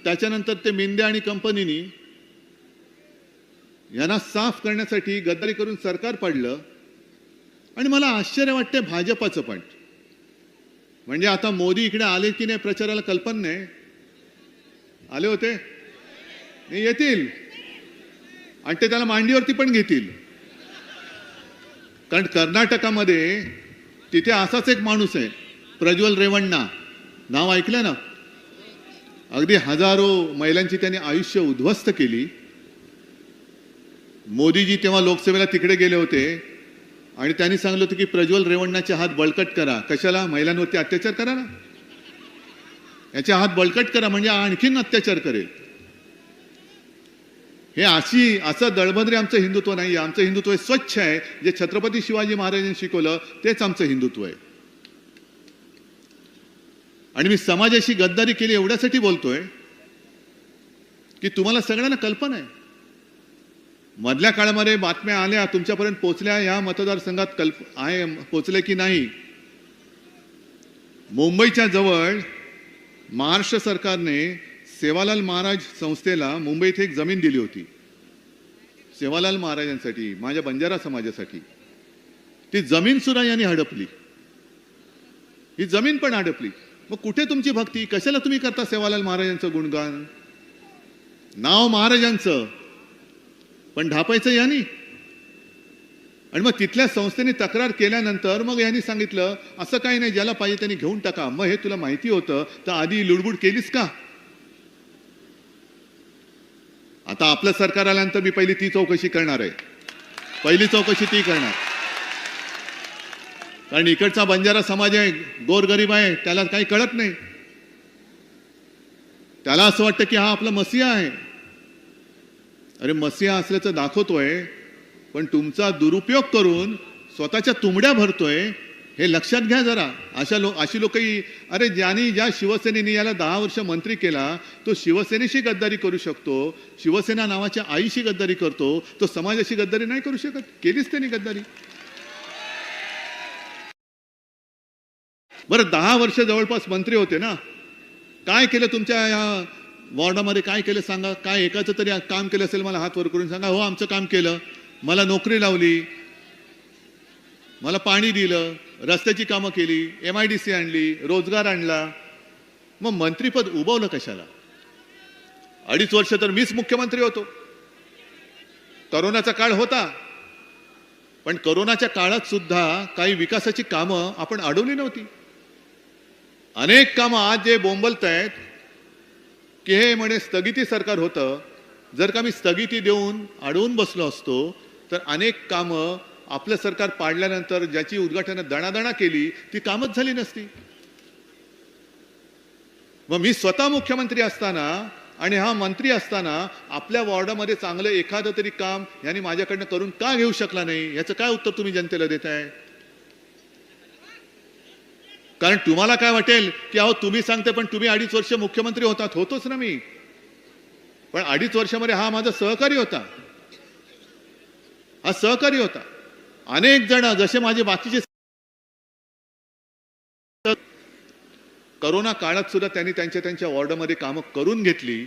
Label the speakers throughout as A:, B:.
A: त्याच्यानंतर ते मिंदे आणि कंपनीनी यांना साफ करण्यासाठी गद्दारी करून सरकार पाडलं. आणि मला आश्चर्य वाटते भाजपाचं पण, म्हणजे आता मोदी इकडे आले की नाही प्रचाराला कल्पना नाही. आले होते नाही, येतील आणि ते त्याला मांडीवरती पण घेतील. कारण कर्नाटकामध्ये तिथे असाच एक माणूस आहे, प्रज्वल रेवण्णा, नाव ऐकलं ना. अगदी हजारो महिलांची त्यांनी आयुष्य उद्ध्वस्त केली. मोदीजी तेव्हा लोकसभेला तिकडे गेले होते आणि त्यांनी सांगितलं होतं की प्रज्वल रेवण्णाचे हात बळकट करा. कशाला? महिलांवरती अत्याचार करा ना, याचे हात बळकट करा म्हणजे आणखीन अत्याचार करेल. हे असं दळभद्रे आमचं हिंदुत्व नाही. आमचं हिंदुत्व हे स्वच्छ आहे. जे छत्रपती शिवाजी महाराजांनी शिकवलं तेच आमचं हिंदुत्व आहे. आणि मी समाजाशी गद्दारी केली एवढ्यासाठी बोलतोय की तुम्हाला सगळ्यांना कल्पना आहे. मधल्या काळामध्ये बातम्या आल्या, तुमच्यापर्यंत पोहोचल्या, या मतदारसंघात पोहोचले की नाही. मुंबईच्या जवळ महाराष्ट्र सरकारने सेवालाल महाराज संस्थेला मुंबईत एक जमीन दिली होती, सेवालाल महाराजांसाठी, माझ्या बंजारा समाजासाठी. ती जमीन सुद्धा यांनी हडपली. ही जमीन पण हडपली. मग कुठे तुमची भक्ती? कशाला तुम्ही करता सेवालाल महाराजांचं गुणगान? नाव महाराजांचं पण ढापायचं यांनी. आणि मग तिथल्या संस्थेने तक्रार केल्यानंतर मग यांनी सांगितलं असं काही नाही, ज्याला पाहिजे त्यांनी घेऊन टाका. मग हे तुला माहिती होतं तर आधी लुडबुड केलीस का? आता आपलं सरकार आल्यानंतर मी पहिली ती चौकशी करणार आहे. पहिली चौकशी ती करणार. कारण इकडचा बंजारा समाज आहे, गोरगरीब आहे, त्याला काही कळत नाही. त्याला असं वाटतं की हा आपला मसीहा आहे. अरे मसीहा असल्याचं दाखवतोय, पण तुमचा दुरुपयोग करून स्वतःच्या तुंबड्या भरतोय, हे लक्षात घ्या जरा. अशी लोकही, अरे ज्या शिवसेनेने याला 10 वर्ष मंत्री केला तो शिवसेनेशी गद्दारी करू शकतो, शिवसेना नावाच्या आईशी गद्दारी करतो, तो समाजाशी गद्दारी नाही करू शकत? केलीच त्यांनी गद्दारी. बरं 10 वर्ष जवळपास मंत्री होते ना, काय केलं तुमच्या या वॉर्डामध्ये? काय केलं सांगा. काय एकाचं तरी काम केलं असेल मला हात वर करून सांगा. हो आमचं काम केलं, मला नोकरी लावली, मला पाणी दिलं, रस्त्याची कामं केली, MIDC आणली, रोजगार आणला. मग मंत्रीपद उभवलं कशाला? 2.5 वर्ष तर मीच मुख्यमंत्री होतो. करोनाचा काळ होता, पण करोनाच्या काळात सुद्धा काही विकासाची कामं आपण अडवली नव्हती. अनेक कामं आज जे बोंबलतायत की हे म्हणे स्थगिती सरकार होतं, जर का मी स्थगिती देऊन अडवून बसलो असतो तर अनेक कामं आपलं सरकार पाडल्यानंतर ज्याची उद्घाटन दणादणा केली ती कामच झाली नसती. मग मी स्वतः मुख्यमंत्री असताना आणि हा मंत्री असताना आपल्या वॉर्डामध्ये चांगलं एखादं तरी काम यांनी माझ्याकडनं करून का घेऊ शकला नाही? याचं काय उत्तर तुम्ही जनतेला देताय? कारण तुम्हाला काय वाटेल की अहो तुम्ही सांगते पण तुम्ही 2.5 वर्ष मुख्यमंत्री होतात. होतोच ना मी, पण 2.5 वर्षामध्ये हा माझा सहकारी होता. हा सहकारी होता. अनेक जण जसे माझे बाकीचे करोना काळात सुद्धा त्यांनी त्यांच्या वॉर्डमध्ये कामं करून घेतली.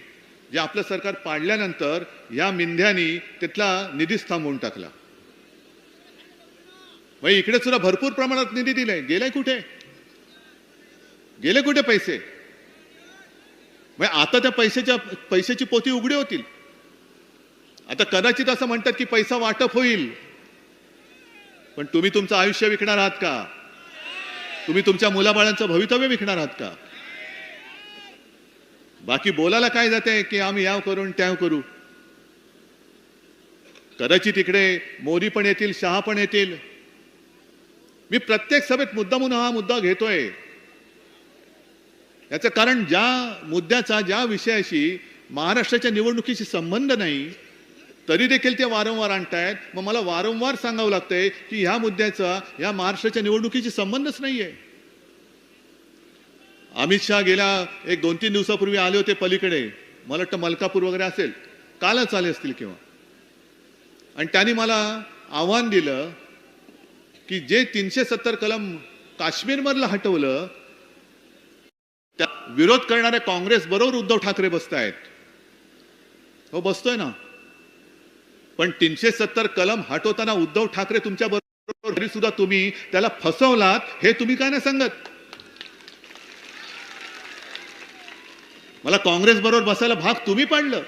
A: जे आपलं सरकार पाडल्यानंतर या मिंध्यानी तिथला निधीच थांबवून टाकला. मग इकडे सुद्धा भरपूर प्रमाणात निधी दिलाय. गेले कुठे पैसे? मग आता त्या पैशाची पोती उघडी होतील. आता कदाचित असं म्हणतात की पैसा वाटप होईल, पण तुम्ही तुमचं आयुष्य विकणार आहात का? तुम्ही तुमच्या मुलाबाळांचं भवितव्य विकणार आहात का? बाकी बोलायला काय जाते की आम्ही याव करून त्याव करू. कदाचित इकडे मोदी पण येतील, शहा पण येतील. मी प्रत्येक सभेत मुद्दामून हा मुद्दा घेतोय. याचं कारण ज्या मुद्द्याचा, ज्या विषयाशी महाराष्ट्राच्या निवडणुकीशी संबंध नाही तरी देखील ते वारंवार आणतायत. मग मला वारंवार सांगावं लागतंय की ह्या मुद्द्याचा या महाराष्ट्राच्या निवडणुकीशी संबंधच नाहीये. अमित शहा गेल्या 1-2-3 दिवसापूर्वी आले होते पलीकडे, मला वाटतं मलकापूर वगैरे असेल, कालच आले असतील किंवा. आणि त्यांनी मला आव्हान दिलं की जे 370 कलम काश्मीरमधलं हटवलं विरोध करणाऱ्या काँग्रेस बरोबर उद्धव ठाकरे बसतायत. हो बसतोय ना. पण 370 कलम हटवताना उद्धव ठाकरे तुमच्या बरोबर तरी सुद्धा तुम्ही त्याला फसवलात, हे तुम्ही काय नाही सांगत. मला काँग्रेस बरोबर बसायला भाग तुम्ही पाडलं.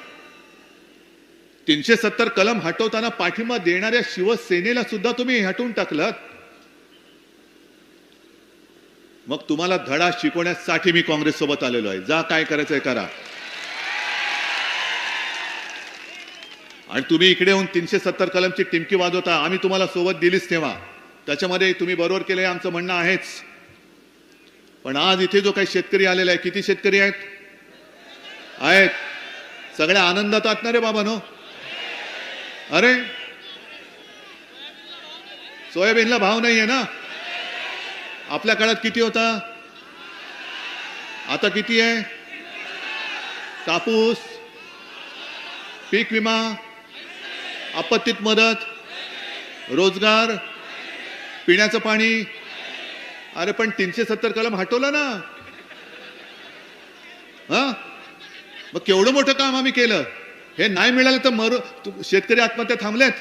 A: 370 कलम हटवताना पाठिंबा देणाऱ्या शिवसेनेला सुद्धा तुम्ही हटवून टाकलं. मग तुम्हाला धडा शिकवण्यासाठी मी काँग्रेस सोबत आलेलो आहे. जा काय करायचंय करा. आणि तुम्ही इकडे येऊन 370 कलमची टिमकी वाजवता. आम्ही तुम्हाला सोबत दिलीच तेव्हा, त्याच्यामध्ये तुम्ही बरोबर केलंय आमचं म्हणणं आहेच. पण आज इथे जो काही शेतकरी आलेला आहे, किती शेतकरी आहेत? सगळ्या आनंदात आहात ना रे बाबा नो? अरे सोयाबीनला भाव नाहीये ना. आपल्या काळात किती होता, आता किती आहे? कापूस, पीक विमा, आपत्तीत मदत, रोजगार, पिण्याचं पाणी. अरे पण 370 कलम हटवलं ना. हा मग केवढं मोठं काम आम्ही केलं. हे नाही मिळालं तर शेतकरी आत्महत्या थांबल्यात.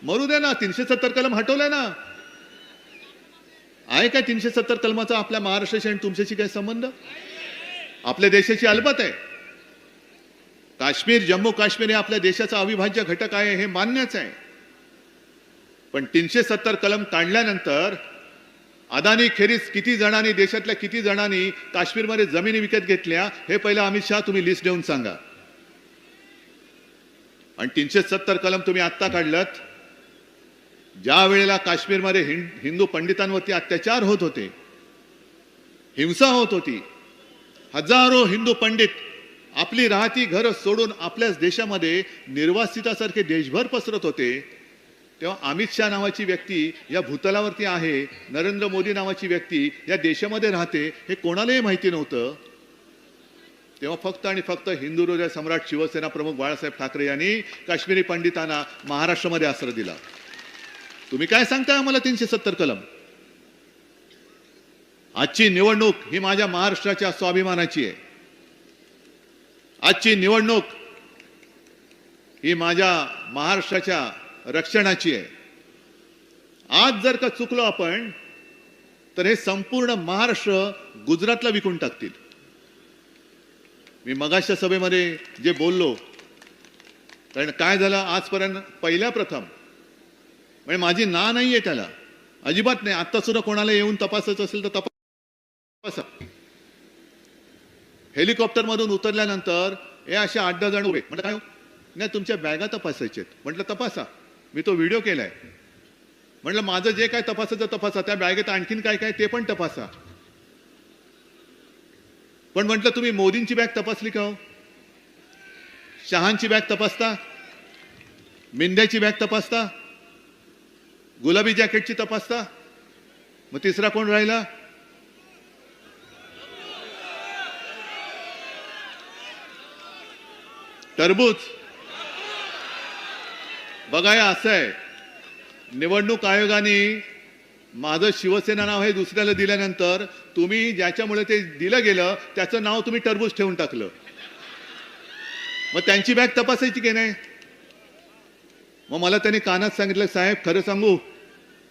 A: मरू दे ना. 370 कलम हटवलंय ना. आहे काय 370 कलमाचा आपल्या महाराष्ट्राशी आणि तुमच्याशी काय संबंध? आपल्या देशाची अलबत आहे. काश्मीर, जम्मू काश्मीर हे आपल्या देशाचा अविभाज्य घटक आहे, हे मान्यच आहे. पण 370 कलम काढल्यानंतर अदानी खेरीज किती जणांनी, देशातल्या किती जणांनी काश्मीरमध्ये जमिनी विकत घेतल्या, हे पहिलं अमित शहा तुम्ही लिस्ट देऊन सांगा. आणि 370 कलम तुम्ही आत्ता काढलं ज्या वेळेला काश्मीरमध्ये हिंदू पंडितांवरती अत्याचार होत होते, हिंसा होत होती, हजारो हिंदू पंडित आपली राहती घर सोडून आपल्याच देशामध्ये निर्वासितासारखे देशभर पसरत होते, तेव्हा अमित शहा नावाची व्यक्ती या भूतलावरती आहे, नरेंद्र मोदी नावाची व्यक्ती या देशामध्ये राहते, हे कोणालाही माहिती नव्हतं. तेव्हा फक्त आणि फक्त हिंदू हृदय सम्राट शिवसेना प्रमुख बाळासाहेब ठाकरे यांनी काश्मीरी पंडितांना महाराष्ट्रामध्ये आश्रय दिला. तुम्ही काय सांगताय आम्हाला 370 कलम? आजची निवडणूक ही माझ्या महाराष्ट्राच्या स्वाभिमानाची आहे. आजची निवडणूक ही माझ्या महाराष्ट्राच्या रक्षणाची आहे. आज जर का चुकलो आपण तर हे संपूर्ण महाराष्ट्र गुजरातला विकून टाकतील. मी मगाच्या सभेमध्ये जे बोललो, कारण काय झालं आजपर्यंत पहिल्या प्रथम, म्हणजे माझी ना नाहीये त्याला अजिबात नाही. आता सुद्धा कोणाला येऊन तपासायचं असेल तर तपासा. हेलिकॉप्टर मधून उतरल्यानंतर हे असे 8-10 जण उभे. म्हटलं काय नाही, तुमच्या बॅगा तपासायचे. म्हटलं तपासा. मी तो व्हिडिओ केलाय. म्हटलं माझं जे काय तपासायचं तपासा, त्या बॅगेत आणखीन काय काय ते पण तपासा. पण म्हटलं तुम्ही मोदींची बॅग तपासली का हो? शहांची बॅग तपासता, मिंद्याची बॅग तपासता, गुलाबी जॅकेटची तपासता, मग तिसरा कोण राहिला? टरबूज. बघा हे असं आहे, निवडणूक आयोगाने माझं शिवसेना नाव हे दुसऱ्याला दिल्यानंतर तुम्ही ज्याच्यामुळे ते दिलं गेलं त्याचं नाव तुम्ही टरबूज ठेवून टाकलं. मग त्यांची बॅग तपासायची की नाही? मग मला त्यांनी कानात सांगितलं, साहेब खरं सांगू,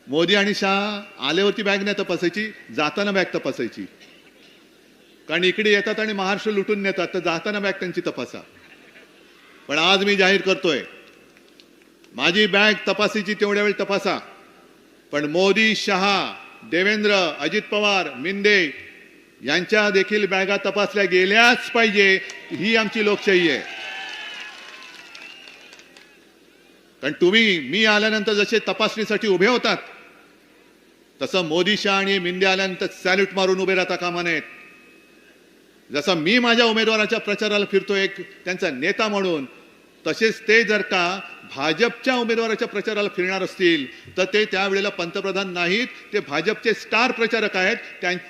A: मोदी आणि शहा आल्यावरती बॅग नाही तपासायची, जाताना बॅग तपासायची. कारण इकडे येतात आणि महाराष्ट्र लुटून नेतात, तर जाताना बॅग त्यांची तपासा. पण आज मी जाहीर करतोय, माझी बॅग तपासायची तेवढ्या वेळ तपासा, पण मोदी, शहा, देवेंद्र, अजित पवार, मिंदे यांच्या देखील बॅगा तपासल्या गेल्याच पाहिजे. ही आमची लोकशाही आहे. कारण तुम्ही मी आल्यानंतर जसे तपासणीसाठी उभे होतात, तसं मोदी, शहा आणि मिंदे आल्यानंतर सॅल्यूट मारून उभे राहता कामा नयेत. जसं मी माझ्या उमेदवाराच्या प्रचाराला फिरतो एक त्यांचा नेता म्हणून, तसेच ते जर का भाजपच्या उमेदवाराच्या प्रचाराला फिरणार असतील तर ते त्यावेळेला पंतप्रधान नाहीत, ते भाजपचे स्टार प्रचारक आहेत.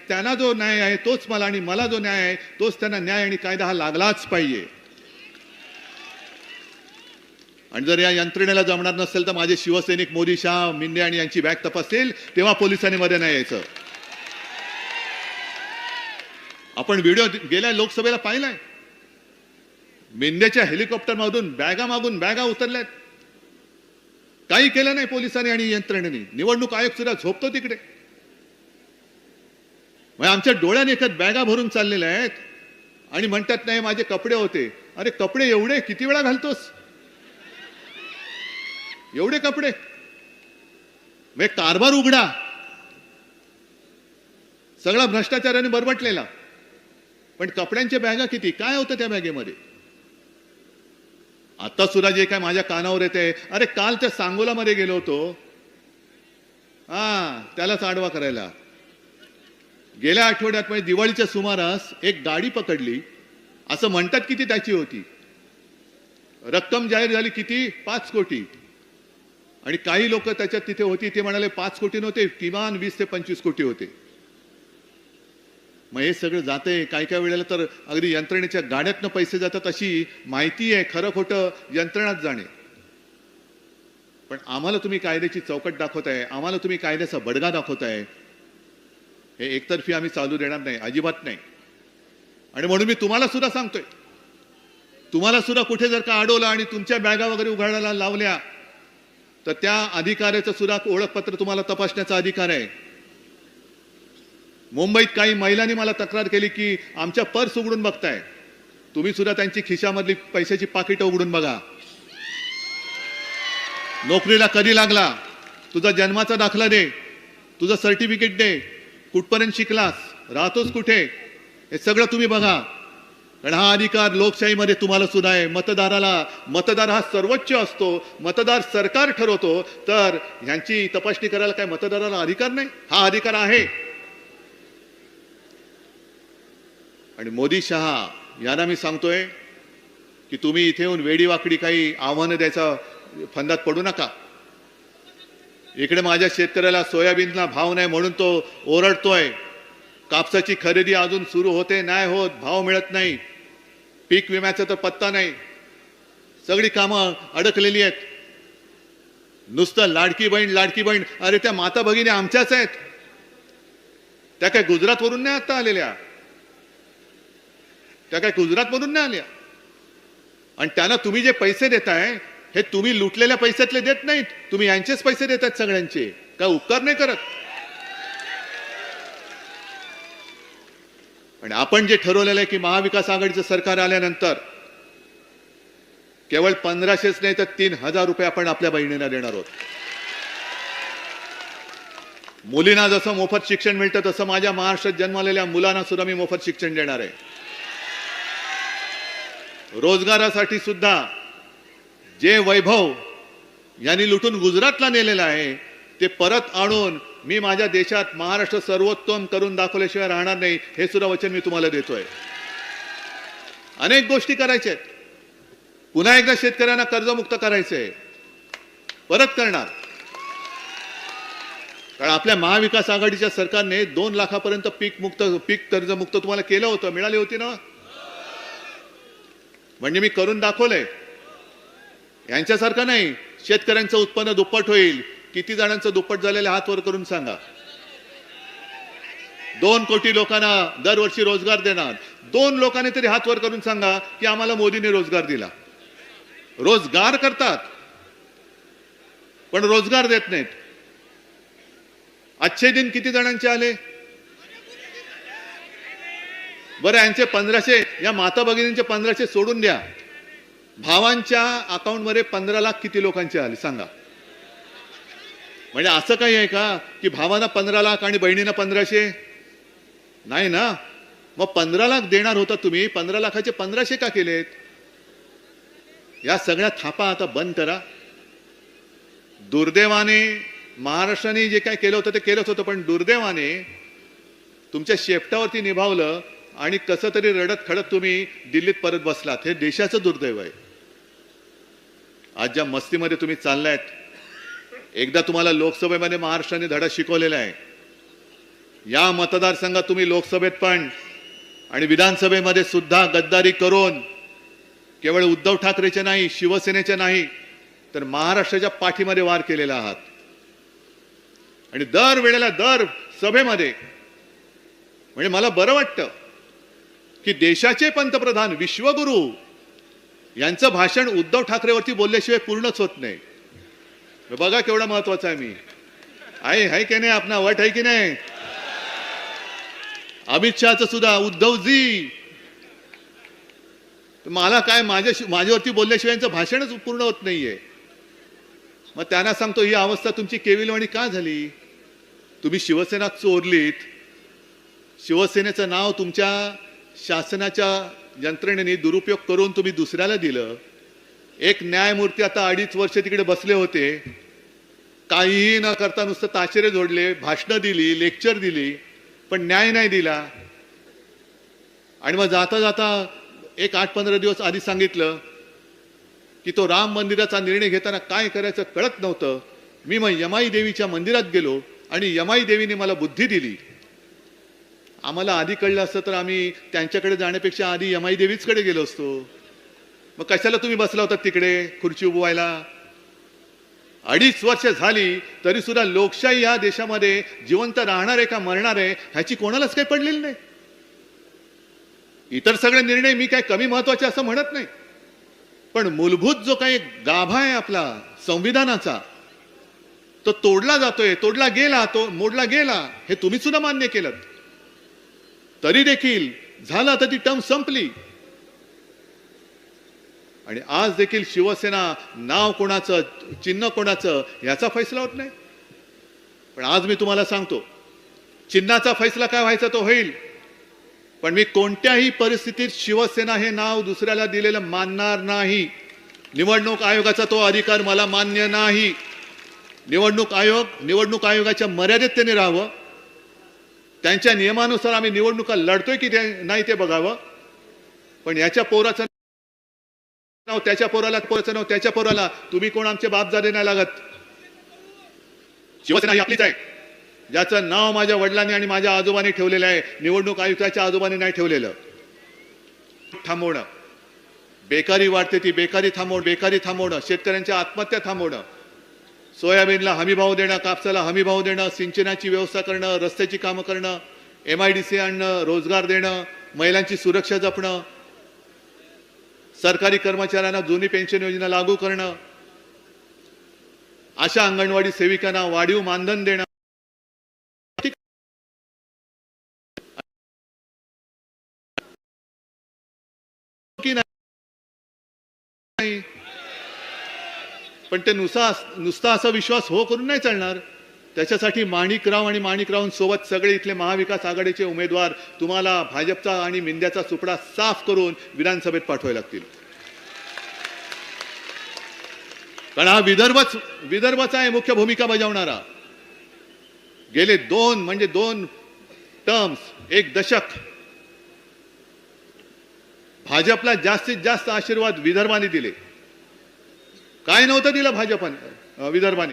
A: त्यांना जो न्याय आहे तोच मला, आणि मला जो न्याय आहे तोच त्यांना न्याय आणि कायदा हा लागलाच पाहिजे. आणि जर या यंत्रणेला जमणार नसेल तर माझे शिवसैनिक मोदी, शहा, मिंदे आणि यांची बॅग तपासतील, तेव्हा पोलिसांनी मध्ये नाही यायचं. आपण व्हिडिओ गेल्या लोकसभेला पाहिलाय. मेंढ्याच्या हेलिकॉप्टर मधून बॅगा मागून बॅगा उतरल्यात. काही केलं नाही पोलिसांनी आणि यंत्रणेने. निवडणूक आयोग सुद्धा झोपतो तिकडे. मग आमच्या डोळ्याने एखाद बॅगा भरून चाललेल्या आहेत आणि म्हणतात नाही माझे कपडे होते. अरे कपडे एवढे किती वेळा घालतोस? एवढे कपडे? मग कारभार उघडा. सगळा भ्रष्टाचाराने बरबटलेला. पण कपड्यांच्या बॅगा किती? काय होतं त्या बॅगेमध्ये? आता सुद्धा जे काय माझ्या कानावर येते, अरे काल त्या सांगोलामध्ये गेलो होतो, त्यालाच आडवा करायला. गेल्या आठवड्यात म्हणजे दिवाळीच्या सुमारास एक गाडी पकडली. असं म्हणतात किती त्याची होती. रक्कम जाहीर झाली किती? 5 कोटी. आणि काही लोक त्याच्यात तिथे होती ते म्हणाले 5 कोटी नव्हते, किमान 20 ते 25 कोटी होते. मग हे सगळं जाते. काही काही वेळेला तर अगदी यंत्रणेच्या गाड्यातनं पैसे जातात अशी माहिती आहे. खरं खोटं यंत्रणात जाणे. पण आम्हाला तुम्ही कायद्याची चौकट दाखवताय, आम्हाला तुम्ही कायद्याचा बडगा दाखवताय. हे एकतर्फी आम्ही चालू देणार नाही, अजिबात नाही. आणि म्हणून मी तुम्हाला सुद्धा सांगतोय, तुम्हाला सुद्धा कुठे जर का अडवलं आणि तुमच्या बॅगा वगैरे उघडायला लावल्या तर त्या अधिकाऱ्याचं सुद्धा ओळखपत्र तुम्हाला तपासण्याचा अधिकार आहे. मुंबईत काही महिलांनी मला तक्रार केली की आमच्या पर्स उघडून बघताय. तुम्ही सुद्धा त्यांची खिशामधली पैशाची पाकिटं उघडून बघा. नोकरीला कधी लागला? तुझा जन्माचा दाखला दे, तुझं सर्टिफिकेट दे, कुठपर्यंत शिकलास, राहतोस कुठे, हे सगळं तुम्ही बघा. कारण हा अधिकार लोकशाहीमध्ये तुम्हाला सुद्धा आहे. मतदार हा सर्वोच्च असतो. मतदार सरकार ठरवतो. तर ह्यांची तपासणी करायला काय मतदाराला अधिकार नाही? हा अधिकार आहे. आणि मोदी शहा यांना मी सांगतोय की तुम्ही इथे येऊन वेडीवाकडी काही आव्हानं द्यायचा फंदात पडू नका. इकडे माझ्या शेतकऱ्याला सोयाबीनला भाव नाही म्हणून तो ओरडतोय. कापसाची खरेदी अजून सुरू होते नाही होत, भाव मिळत नाही. पीक विम्याचा तर पत्ता नाही. सगळी कामं अडकलेली आहेत. नुसतं लाडकी बहीण. अरे त्या माता भगिनी आमच्याच आहेत. त्या काय गुजरातवरून नाही आता आलेल्या. त्या काय गुजरातमधून नाही आल्या. आणि त्यांना तुम्ही जे पैसे देताय हे तुम्ही लुटलेल्या पैशातले देत नाहीत. तुम्ही यांचेच पैसे देतात सगळ्यांचे. काय उपकार नाही करत. आणि आपण जे ठरवलेलं आहे की महाविकास आघाडीचं सरकार आल्यानंतर केवळ 1500च नाही तर 3000 रुपये आपण आपल्या बहिणींना देणार आहोत. मुलींना जसं मोफत शिक्षण मिळतं तसं माझ्या महाराष्ट्रात जन्मलेल्या मुलांना सुद्धा मी मोफत शिक्षण देणार आहे. रोजगारासाठी सुद्धा जे वैभव यांनी लुटून गुजरातला नेलेलं आहे ते परत आणून मी माझ्या देशात महाराष्ट्र सर्वोत्तम करून दाखवल्याशिवाय राहणार नाही. हे सुद्धा वचन मी तुम्हाला देतोय. अनेक गोष्टी करायच्या आहेत. पुन्हा एकदा शेतकऱ्यांना कर्जमुक्त करायचंय. परत करणार. कारण आपल्या महाविकास आघाडीच्या सरकारने 2 लाखापर्यंत पीक कर्जमुक्त तुम्हाला केलं होतं. मिळाली होती ना? म्हणजे मी करून दाखवलंय. यांच्यासारखं नाही. शेतकऱ्यांचं उत्पन्न दुप्पट होईल. किती जणांचं दुप्पट झालेलं हात वर करून सांगा. 2 कोटी लोकांना दरवर्षी रोजगार देणार. 2 लोकांनी तरी हात वर करून सांगा की आम्हाला मोदीने रोजगार दिला. रोजगार करतात पण रोजगार देत नाहीत. अच्छे दिन किती जणांचे आले? बरं यांचे 1500, या माता भगिनींचे 1500 सोडून द्या. भावांच्या अकाउंटमध्ये 15 लाख किती लोकांचे आले सांगा. म्हणजे असं काही आहे का की भावांना 15 लाख आणि बहिणींना 1500? नाही ना. मग 15 लाख देणार होता तुम्ही, 15 लाखाचे 1500 का केलेत? या सगळ्या थापा आता बंद करा. दुर्दैवाने महाराष्ट्राने जे काय केलं होतं ते केलंच होतं. पण दुर्दैवाने तुमच्या शेपटावरती निभावलं आणि कसं तरी रडत खडत तुम्ही दिल्लीत परत बसलात. हे देशाचं दुर्दैव आहे. आज ज्या मस्तीमध्ये तुम्ही चाललायत, एकदा तुम्हाला लोकसभेमध्ये महाराष्ट्राने धडा शिकवलेला आहे. या मतदारसंघात तुम्ही लोकसभेत पण आणि विधानसभेमध्ये सुद्धा गद्दारी करून केवळ उद्धव ठाकरेचे नाही, शिवसेनेचे नाही तर महाराष्ट्राच्या पाठीमध्ये वार केलेला आहात. आणि दर वेळेला दर सभेमध्ये म्हणजे मला बरं वाटतं की देशाचे पंतप्रधान विश्वगुरु यांचं भाषण उद्धव ठाकरेवरती बोलल्याशिवाय पूर्णच होत नाही. बघा केवढा महत्वाचा आहे. मी आहे की नाही, आपला वट आहे की नाही. अमित शहाचं सुद्धा उद्धवजी, मला काय माझ्यावरती बोलल्याशिवाय यांचं भाषणच पूर्ण होत नाहीये. मग त्यांना सांगतो ही अवस्था तुमची केविलवाणी का झाली. तुम्ही शिवसेना चोरलीत, शिवसेनेचं नाव तुमच्या शासनाच्या यंत्रणेने दुरुपयोग करून तुम्ही दुसऱ्याला दिलं. एक न्यायमूर्ती आता 2.5 वर्ष तिकडे बसले होते, काहीही न करता नुसतं ताशेरे जोडले, भाषणं दिली, लेक्चर दिली, पण न्याय नाही दिला. आणि मग जाता जाता एक 8-15 दिवस आधी सांगितलं की तो राम मंदिराचा निर्णय घेताना काय करायचं कळत नव्हतं. मी मग यमाई देवीच्या मंदिरात गेलो आणि यमाई देवीने मला बुद्धी दिली. आम्हाला आधी कळलं असतं तर आम्ही त्यांच्याकडे जाण्यापेक्षा आधी यमाई देवीचकडे गेलो असतो. मग कशाला तुम्ही बसला होता तिकडे खुर्ची उभवायला. 2.5 वर्ष झाली तरी सुद्धा लोकशाही या देशामध्ये जिवंत राहणार आहे का मरणार आहे ह्याची कोणालाच काही पडलेली नाही. इतर सगळे निर्णय मी काय कमी महत्वाचे असं म्हणत नाही, पण मूलभूत जो काही गाभा आहे आपला संविधानाचा तो तोडला जातोय, तोडला गेला, तो मोडला गेला, हे तुम्ही सुद्धा मान्य केलं. तरी देखील झालं तर ती टर्म संपली. आणि आज देखील शिवसेना नाव कोणाचं, चिन्ह कोणाचं याचा फैसला होत नाही. पण आज मी तुम्हाला सांगतो, चिन्हाचा फैसला काय व्हायचा तो होईल, पण मी कोणत्याही परिस्थितीत शिवसेना हे नाव दुसऱ्याला दिलेलं मानणार नाही. निवडणूक आयोगाचा तो अधिकार मला मान्य नाही. निवडणूक आयोगाच्या मर्यादेत त्याने राहावं. त्यांच्या नियमानुसार आम्ही निवडणुका लढतोय की नाही ते बघावं. पण याच्या पोराचं नाव त्याच्या पोराला, पोराचं नाव त्याच्या पोराला, तुम्ही कोण आमचे बापजादे नाही लागत. शिवसेना ही आपलीच आहे. ज्याचं नाव माझ्या वडिलांनी आणि माझ्या आजोबांनी ठेवलेलं आहे, निवडणूक आयुक्ताच्या आजोबांनी नाही ठेवलेलं. थांबवणं, बेकारी वाढते ती बेकारी थांबवणं, शेतकऱ्यांच्या आत्महत्या थांबवणं, सोयाबीनला हमीभाव देणं, कापसाला हमीभाव देणं, सिंचनाची व्यवस्था करणं, रस्त्याची कामं करणं, MIDC आणणं, रोजगार देणं, महिलांची सुरक्षा जपणं, सरकारी कर्मचाऱ्यांना जुनी पेन्शन योजना लागू करणं, आशा अंगणवाडी सेविकांना वाढीव मानधन देणं, पण ते नुसता असा विश्वास हो करून नाही चालणार. त्याच्यासाठी माणिकराव सोबत सगळे इथले महाविकास आघाडीचे उमेदवार तुम्हाला भाजपचा आणि मिंद्याचा सुपडा साफ करून विधानसभेत पाठवावे लागतील. कारण हा विदर्भचा आहे मुख्य भूमिका बजावणारा. गेले 2 टर्म्स, 1 दशक भाजपला जास्तीत जास्त आशीर्वाद विदर्भाने दिले. काय नव्हतं दिलं भाजपाने, विदर्भाने.